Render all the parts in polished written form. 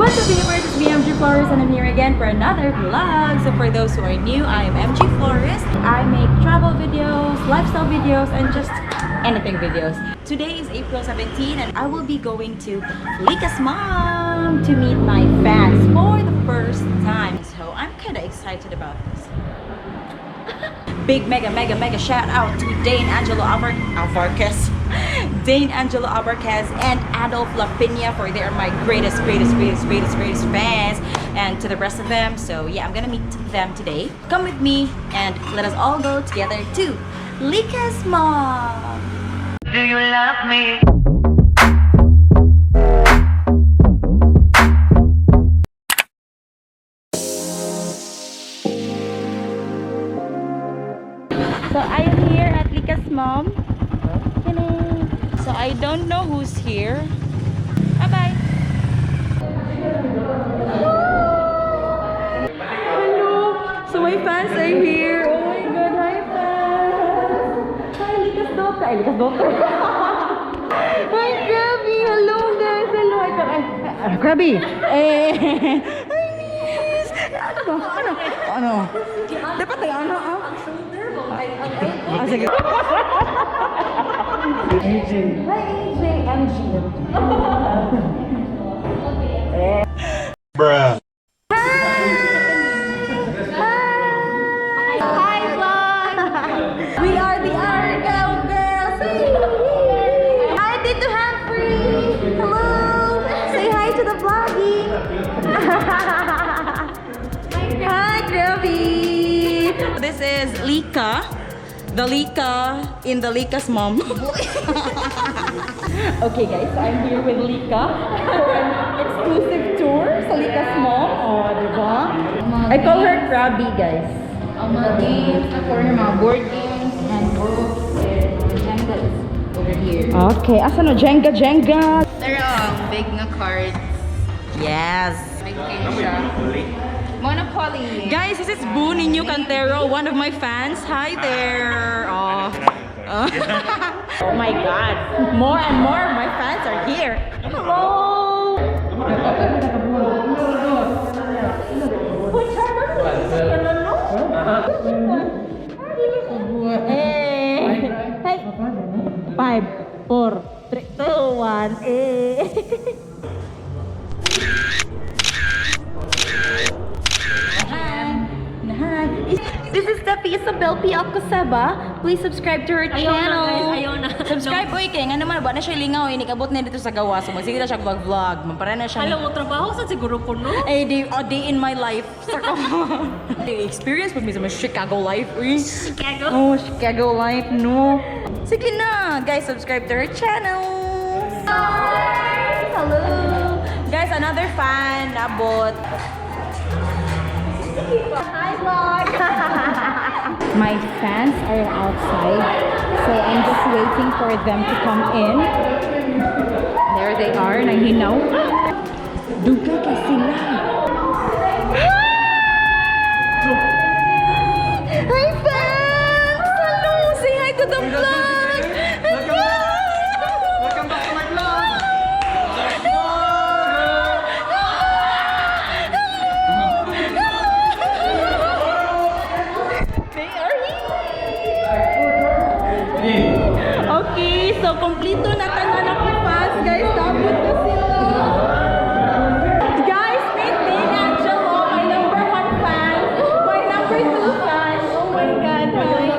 What's up, viewers? It's me, MG Flores, and I'm here again for another vlog. So for those who are new, I am MG Flores. I make travel videos, lifestyle videos, and just anything videos. Today is April 17 and I will be going to LeeCa's mom to meet my fans for the first time. So I'm kind of excited about this. Big mega shout out to Dane Angelo Alvarquez, Dane Angelo Alvarquez and Adolf Lapinia, for they are my greatest fans, and to the rest of them. So yeah, I'm gonna meet them today. Come with me and let us all go together to LeeCa's mom. Do you love me? So I am here at LeeCa's mom. Hello. So I don't know who's here. Bye-bye. Hello. So my fans are here. Oh my god, hi fans. Hi LeeCa's daughter. Ay, LeeCa's daughter. Hi Krabby. Hello guys. Hello. Krabby. Hi miss. Ano? Dapat ay ano ah? Ah, sige. MG. Hi, MG. Bruh. Hi, vlog. We are the argao girls. Hi, Tito Humphrey. Hello. Say hi to the vlogging. Hi, Krabby. This is LeeCa. The LeeCa in the LeeCa's mom. Okay guys, so I'm here with LeeCa for an exclusive tour sa LeeCa's mom. Oh, diba? I call her Krabby, guys. Mga games, for mga board games and books and Jengas over here. Okay, asa no? Jenga. Pero big nga cards. Yes. Big game siya. Monopoly. Guys, this is Boo Ninyo Cantero, one of my fans. Hi there. Oh. Oh my god. More and more of my fans are here. Hello. Hey. 5, 4, 3, 2, 1. This is Steffi Isabel P. Alcosaba. Please subscribe to her channel. Ayaw na. Subscribe, oy, kay nga naman ba na siya lingaw, inikabot na dito sa gawa. So magsige na siya vlog. Mampara na siya. Alam mo, trabaho sa siguro po, no? Eh, day in my life. Sa experience with me sa Chicago life, uy. Chicago? Oh, Chicago life, no. Sige na, guys, subscribe to her channel. Hi! Hello! Guys, another fan, abot. Hi, vlog! My fans are outside, so I'm just waiting for them to come in. There they are, nahinaw. Duga ka sila. Hi, fans! Hello! Say hi to the vlog! Welcome back to my vlog. They are here! Okay, so kompleto na tanan ako fans, guys. Tapos na sila. Guys, meet Dane Angelo, my number 1 fan. My number 2 fan. Oh my God, hi.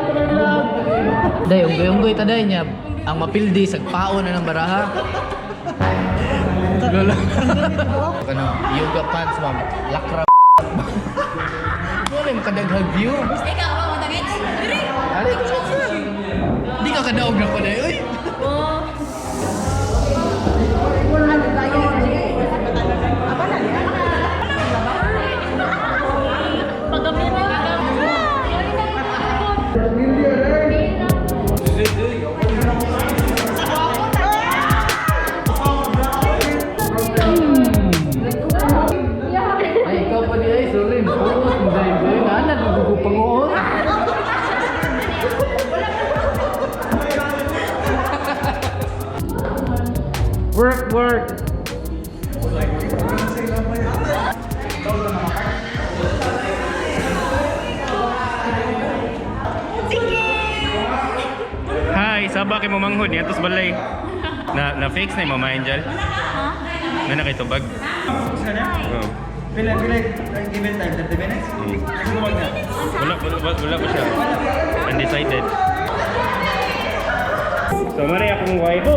Day, unggoy-unggoy taday niya. Ang mapildi, sagpaon na ng baraha. Lolo. Ano, yoga pants, ma'am. Lakra. Wala yung kadaghag view. Ikaw, ako matagit? Diri! Ari, di ka kadaog na pa day, uy. Paggamit na Ay, ikaw pa di ay, sorry. Day, anak, magugupang-uot. Work. Nagsaba kay mo manghod niya, tapos balay. Na-fix na yung Mama Angel? Na nakitubag? Oo. Pila, given time, 30 minutes? Wala pa siya. Undecided. So, mari akong wife.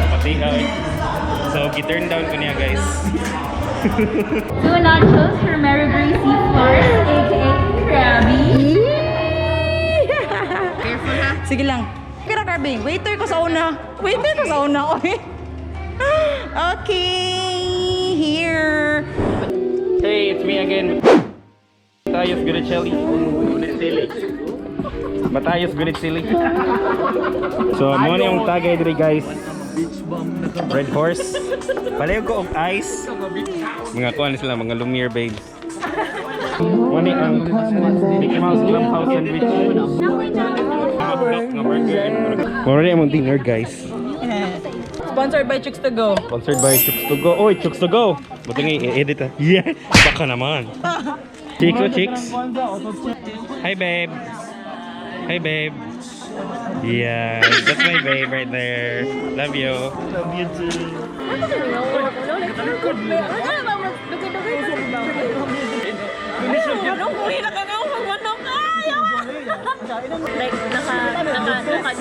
Pati so, gi-turn down ko niya, guys. Two nachos for Mary Gracie Flores, aka Krabby. Careful ha. Sige lang. Kira Krabby, waiter ko sa una. Oy. Okay, here. Hey, it's me again. Matayos Gunicelli. Matayos Gunicelli. So, mo na yung tagay diri, guys. Red Horse. Palayo ko og ice. Mga kuan sila, mga Lumiere babes. Mani ang Mickey Mouse Clubhouse sandwich. Nga burger. Muna yung dinner, guys. Sponsored by Chooks To Go. Sponsored by Chooks To Go. Oy, Chooks To Go. Buti nga i-edit ha. Yeah! Baka naman. Chicks o chicks? Hi, babe. Hi, babe. Yeah, that's my babe right there. Love you. Love you too. Like,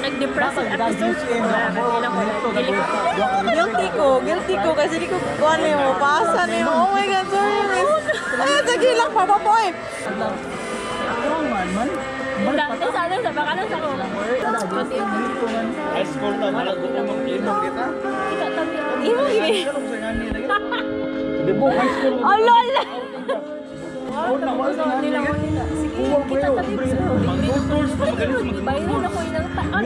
nag-depress ang episode. Guilty ko kasi di ko ano mo, pasa niyo. Oh my God, sorry miss. Ay, tagilak pa pa po eh. Dati sana sa baka lang sa ko. High school na, nalagutumang kita. Kita tabi. Imo gini. Di ba, high school? Oh lol. Kita tabi. Bayaran ako ilang taon.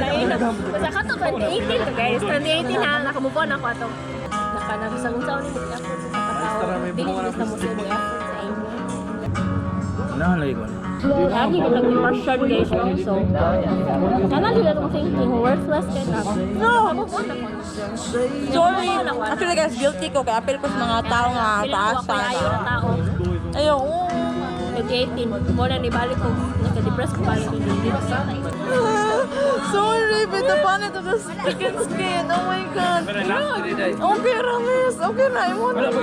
Basta ka to 2018 to guys. 2018 ha, nakamove on ako ato. Nakanabisang unsaon ni mag-effort sa katao. Dili na mo sa effort sa inyo. Nahalay ko. Lagi ko nag-immersion guys also. Sana sila itong thinking, worthless ka na. No. Move on ako. Sorry. Actually guys, guilty ko kaya apel ko sa mga tao nga taas Pinayo na tao. Ayun. 2018, muna ni balik ko. Naka-depress ko balik ko. Sorry, bita pa nito the skin. Oh my God. Okay, Ramis. Okay na. Imo na.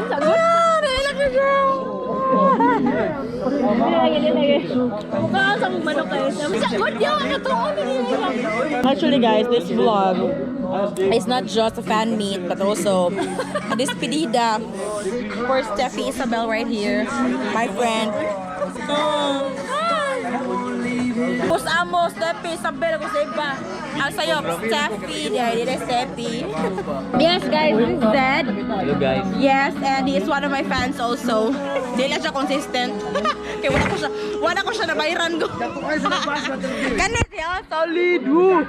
Sagot? Relax na siya. Mukha sa manok kayo. Sagot yun! Actually guys, this vlog is not just a fan meet but also a despidida for Steffi Isabel right here, my friend. Kus amo, Steffi Isabel, kus iba. Ang sayo, Steffi, dito Steffi. Yes guys, this is Zed. Hello guys. Yes, and he is one of my fans also. Hindi lang siya consistent. Kaya wala ko siya nabayaran ko. Ganun siya, solid. Woo.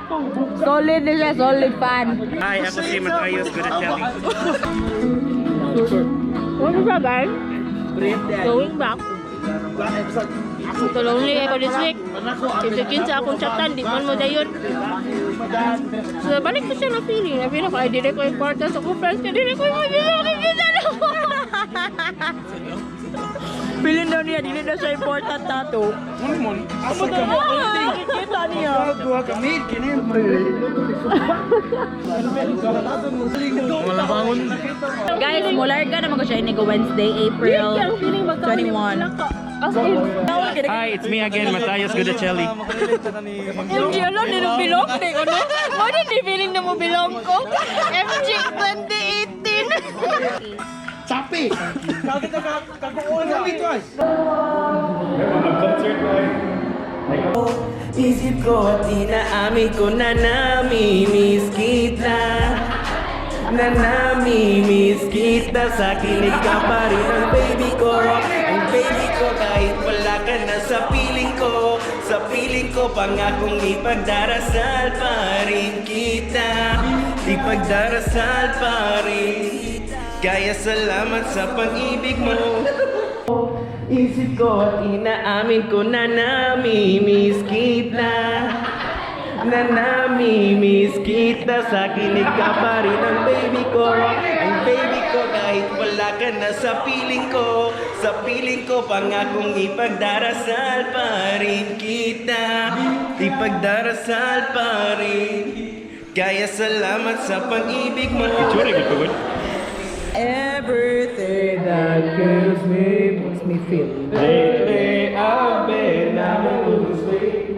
Solid na siya, solid fan. Hi, ako si Matayos Gunicelli. Ano siya guys? Going back. Tulong ni ako this week. Siksikin sa akong chatan, di man mo dayon. So, balik ko siya na feeling. Na feeling ko, ay, di ko important sa kong friends. Kaya di ko makikita na. Feeling daw niya, hindi na siya important tato. Asa ka mo? Kita niya. Dua kami, kini. Wala bangon. Guys, mularga naman ko siya inigo Wednesday, April 21. As in, Hi, it's me again, Matayos Gunicelli. MG, alam, nilong-bilong. Hindi ko no? Mo din, di feeling na mo bilong ko. MG 2018. Sapi! Kakita kakukuha kami ito ay. Mag-concert boy. Isip ko at inaamin ko na namimiss kita. Na namimiss kita. Sa kilig ka pa rin ang baby ko. Ang baby ko kahit wala ka na sa piling ko. Sa piling ko pangakong ipagdarasal pa rin kita. Ipagdarasal pa rin kita. Kaya salamat sa pag-ibig mo. Isip ko at inaamin ko na namimiss kita. na namimiss kita. Sa kinig ka pa rin ang baby ko. Ang baby ko kahit wala ka na sa piling ko. Sa piling ko pangakong ipagdarasal pa rin kita. Ipagdarasal pa rin. Kaya salamat sa pag-ibig mo. Everything that kills me makes me feel. Lately I've been losing.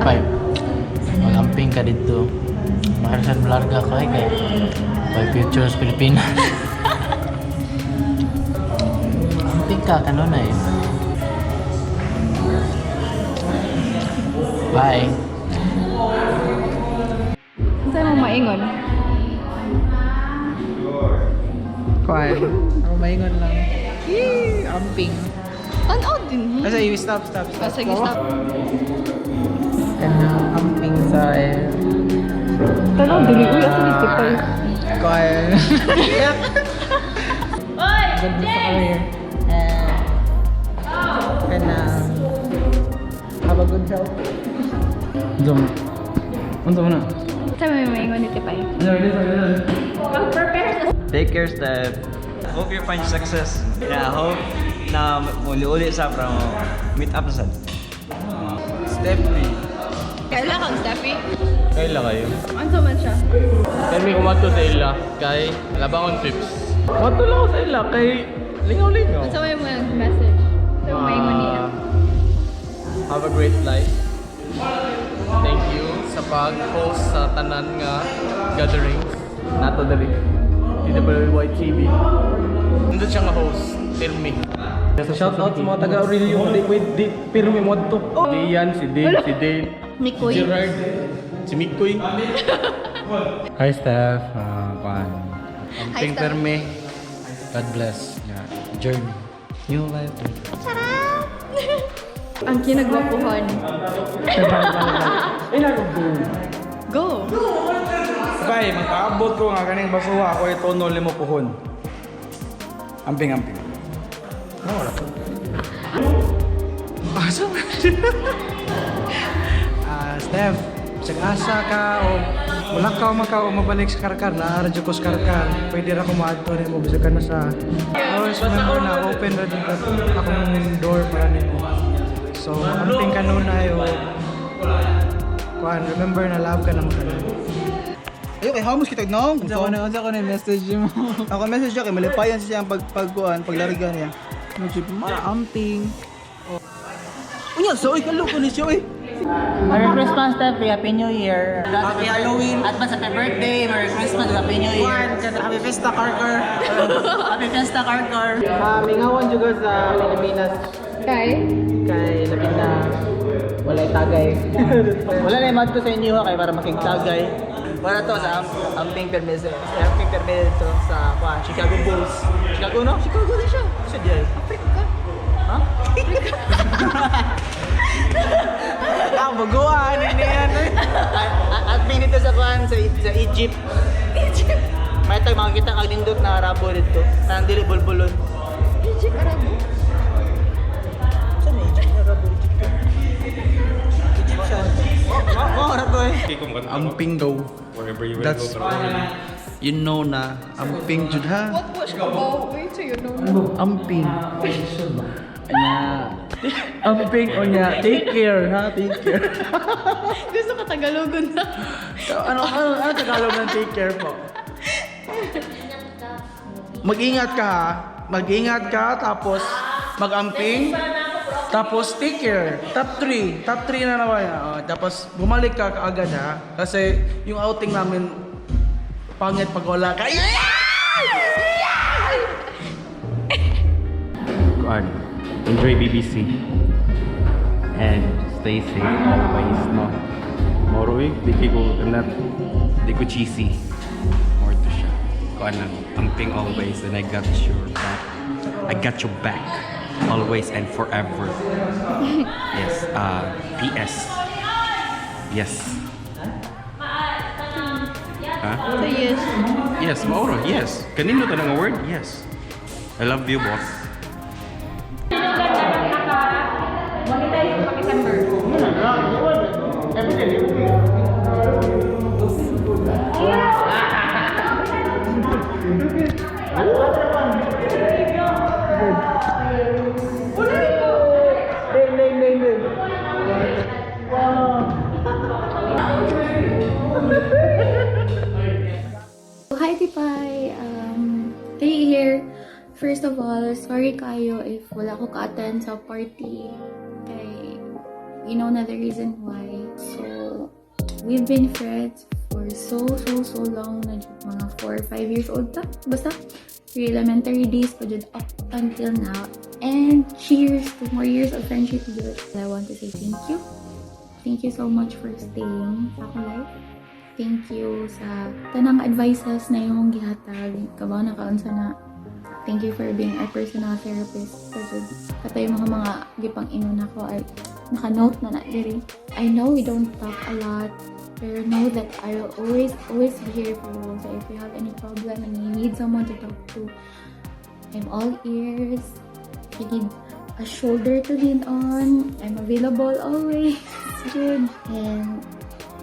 Pay, mag-amping ka dito. Maharasan larga ka kay Pay Futures Pilipinas. Amping ka kanunay. Bye. Saan mo maingon? Kuan. Ako maingon lang. Amping. Ano din? Asa you stop. Sige, stop. Kanang amping sa Tanaw, dili. Uy, asa dito pa eh. Kuan. Oy! James! Kanang have a good health. Unsa mo na? Saan mo maingon dito pa eh? Take care, Steph. Hope you find success. Yeah, hope na uli-uli sa from meet up na sad. Steffi. Kailan kang Steffi? Kaila kayo. Ano man siya? Kami kumato sa ila kay Labangon Trips. Kumato lang ako sa ila kay lingaw-lingaw. Saan mo yung message? Saan mo maingon niya? Have a great life. Thank you sa pag-host sa tanan nga gatherings. Nato dali. TWYTV. Nandun siya nga host. Tell me. Shout out sa mga taga-Aurelio. Di pirmi mo to. Dian, si Dave, si Dave. Mikoy. Gerard. Si Mikoy. Hi, Steph. Amping Steph. perme. God bless. Yeah. Journey. New life. Charot! Ang kinagwapuhan. Go! Sabay, magpaabot ko nga kaning basuha ako itono limo puhon. Amping. Asa ba? Steph, sag-asa ka o mulakaw man ka o mabalik sa karkar na radyo ko sa karkar. Pwede ra ko maadto nimo bisag ka na sa always remember na open ra din akong door para nimo. So, amping kanunay o kuan, remember na love ka naman kanunay. Ayo kay hamos kita no. Unsa ko na message mo? Ako message niya kay malipayan siya ang pagkuan, paglarga niya. Amping. Unya, so kalo ko ni siya oy. Merry Christmas, Steffi. Happy New Year. Happy Halloween. Advance happy birthday. Merry Christmas. Happy New Year. Happy Fiesta Karkar. Happy Fiesta, Karkar. Mingawan juga sa Pilipinas Kay? kay labi na walay tagay. Wala na yung madto sa inyo kay para making tagay. Para to sa amping permit to sa Chicago Bulls. Chicago no? Chicago din siya. Sa diay. Africa. Ha? Baguan ini yan. At minito sa sa Egypt. Egypt. May tag makikita kag nindot na Arabo dito. Nang dili bulbulon. Egypt, Arabo. Saan Egypt? Arabo, Egypt. Egyptian. Arabo eh. Amping daw. Wherever you will That's go. you know na amping jud ha. What was about? Wait till you know. Amping. Anya. Amping o niya. Take care ha, take care. Gusto ka Tagalogon na. ano Tagalog ng take care po? Mag-ingat ka ha. Mag-ingat ka tapos mag-amping. Tapos take care. Top 3 na naman yan. Tapos bumalik ka kaagad ha. Kasi yung outing namin pangit pag wala ka. Kuan. Enjoy BBC. And stay safe always, no? Moroy, di ko cheesy. More to siya. Kuan lang, amping always and I got your back. I got your back. Always and forever. Yes. PS. Yes. Ha? So yes. Yes, mauro. Yes. Kanino to nga word? Yes. I love you, boss. Monetize pa December. Hi, Tipay! Hey here! First of all, sorry kayo if wala ko ka-attend sa party. Kay, you know na the reason why. So, we've been friends for so long na mga 4 or 5 years old ta. Basta, elementary days pa dyan up until now. And cheers to more years of friendship dyan. I want to say thank you. Thank you so much for staying sa akong life. Thank you sa tanang advices na yung gihatag. Kabaw na kaunsa na. Thank you for being our personal therapist. Kasi yung mga gipang inuna ko ay naka-note na diri. I know we don't talk a lot, pero know that I will always be here for you. So if you have any problem and you need someone to talk to, I'm all ears. If you need a shoulder to lean on, I'm available always. Good. And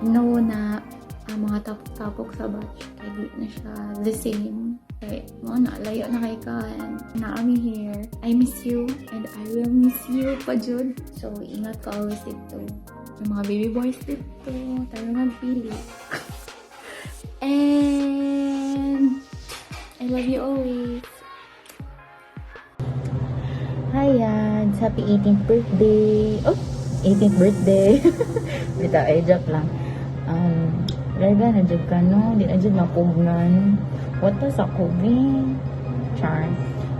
know na ang mga tapok sa batch, kaya di na siya the same. Kaya mo na, layo na kay ka, and na kami here. I miss you, and I will miss you pa dyan. So, ingat ka always dito. Yung mga baby boys dito, tayo magpili. And I love you always. Hi, Yads. Happy 18th birthday. Oh, 18th birthday. Bita, ay joke lang. Raga, na-jog ka, no? Di na-jog mapugnan. What was ako, Vin? Char.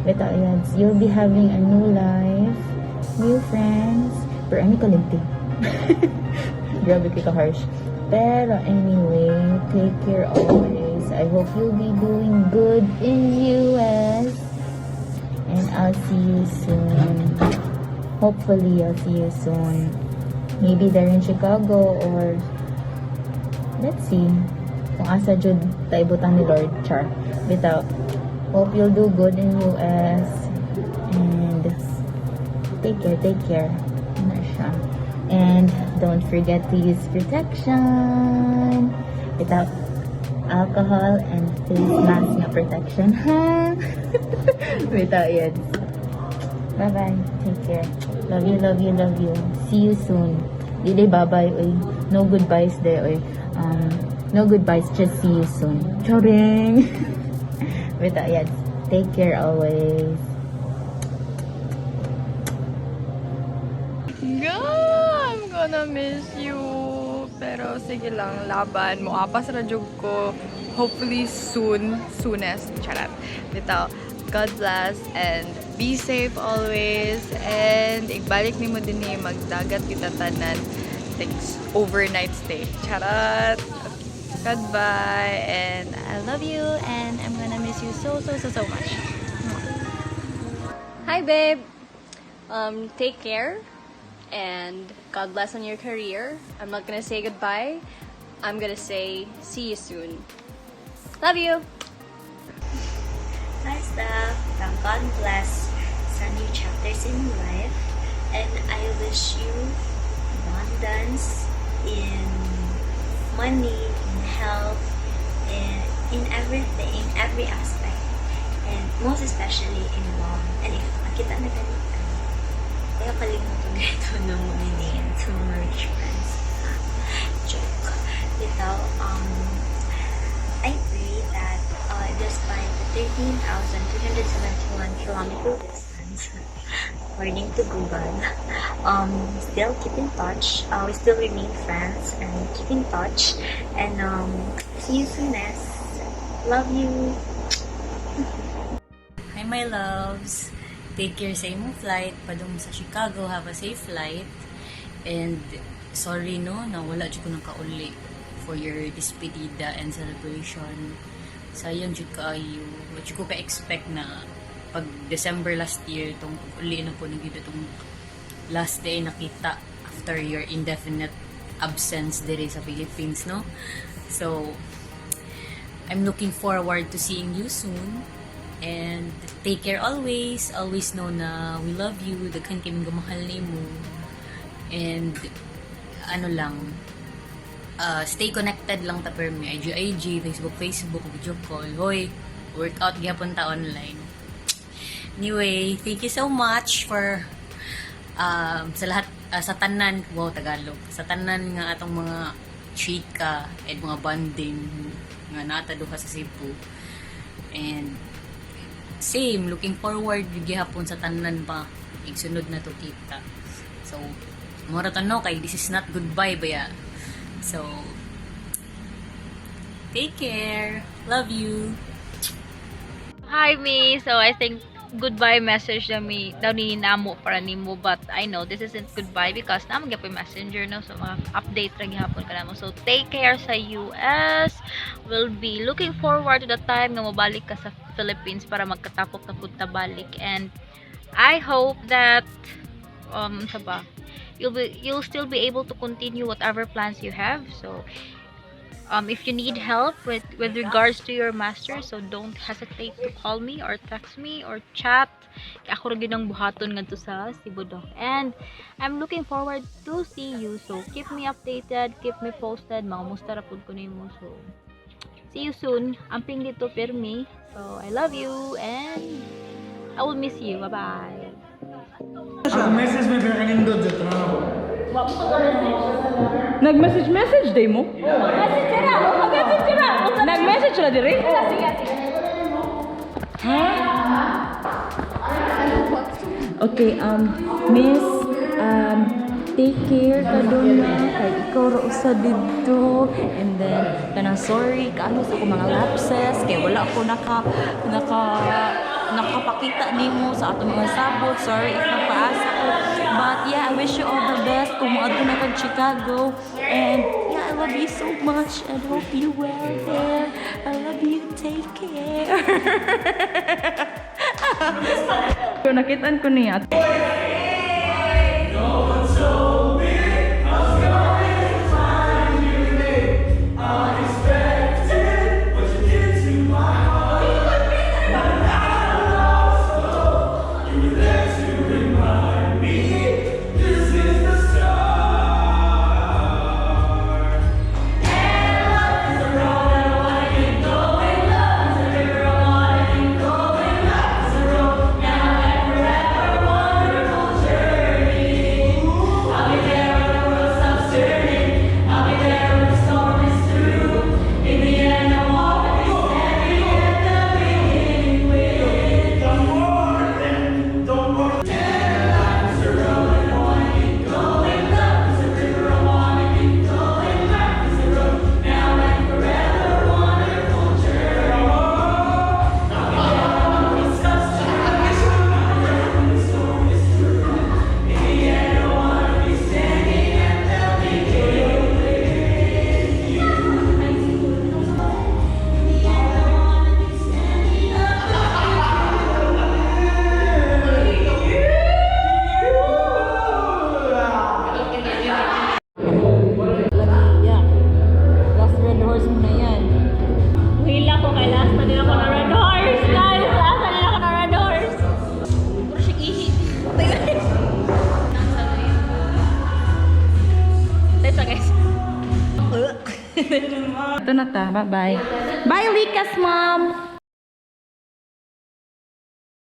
Bita, Yads, you'll be having a new life, new friends. Pero ano ka linti? Grabe ka harsh. Pero anyway, take care always. I hope you'll be doing good in US. And I'll see you soon. Hopefully, I'll see you soon. Maybe there in Chicago or let's see. Kung asa jud taibutan ni Lord, char. Bitaw. Hope you'll do good in US. And take care. Ano siya. And don't forget to use protection. Bitaw. Alcohol and face mask na protection, ha? Without yet. Bye-bye. Take care. Love you. See you soon. Dili bye-bye, oy. No goodbyes there, oy. No goodbyes, just see you soon. Choring! Without yet. Take care always. I'm gonna miss you. Pero sige lang, laban mo. Apas radyog ko. Hopefully soonest. Charot. Bitaw, God bless and be safe always. And igbalik ni mo din magdagat kita tanan. Thanks. Overnight stay. Charot. Goodbye. And I love you. And I'm gonna miss you so much. Hi, babe. Take care. And God bless on your career. I'm not gonna say goodbye. I'm gonna say see you soon. Love you. Hi, Steph. God bless sa new chapters in your life. And I wish you abundance in money, in health, in everything, in every aspect. And most especially in love. And if makita na ganito, kaya kalimutan dito ng name to mga rich friends. Joke. Ito, I pray that despite the 13,271 kilometer distance, according to Google, still keep in touch. We still remain friends and keep in touch. And see you soon, Love you. Hi, my loves. Take care sa imong flight. Padung sa Chicago. Have a safe flight. And sorry no, na wala dyan ko nang kauli for your Despidida and celebration. Sayang dyan kaayo. What ko ka-expect na pag December last year, itong uli na po nagdito itong last day nakita after your indefinite absence dire sa Philippines, no? So, I'm looking forward to seeing you soon. And take care always. Always know na we love you. Daghan kaming gamahal nimo. And ano lang, stay connected lang ta per me. IG, Facebook, video call. Hoy, workout gyapon ta online. Anyway, thank you so much for sa lahat, sa tanan, wow, Tagalog. Sa tanan nga atong mga chika and mga bonding nga nataduha sa Cebu. And same, looking forward gihapon sa tanan pa igsunod na to kita. So mura tanong kay this is not goodbye baya. So take care, love you. Hi me. So I think goodbye message na mi daw ni namo para nimo, but I know this isn't goodbye because naman gyapon messenger no, so mga update ra gihapon ka namo. So take care sa US. We'll be looking forward to the time na mabalik ka sa Philippines para magkatapok na punta balik, and I hope that you'll still be able to continue whatever plans you have. So if you need help with regards to your master, so don't hesitate to call me or text me or chat. Ako rin ang buhaton ngadto sa Cebu Doc. And I'm looking forward to see you. So keep me updated, keep me posted. Maumusta ra pud ko nimo. So see you soon. Amping dito permi. So I love you and I will miss you. Bye-bye. Message mo ba kanindot sa trabaho? Nag-message day mo? Nag-message na dire? Okay, miss, take care ka doon na kay ikaw ra usa didto, and then kanang sorry kaano sa akong mga lapses kay wala ako nakapakita nimo sa atong mga sabot. Sorry if napaasa ko, but yeah, I wish you all the best kung moadto na kag Chicago, and yeah, I love you so much and hope you well there. I love you, take care. So nakitaan ko niya. Ito na ta. Bye-bye. Bye, LeeCa's mom!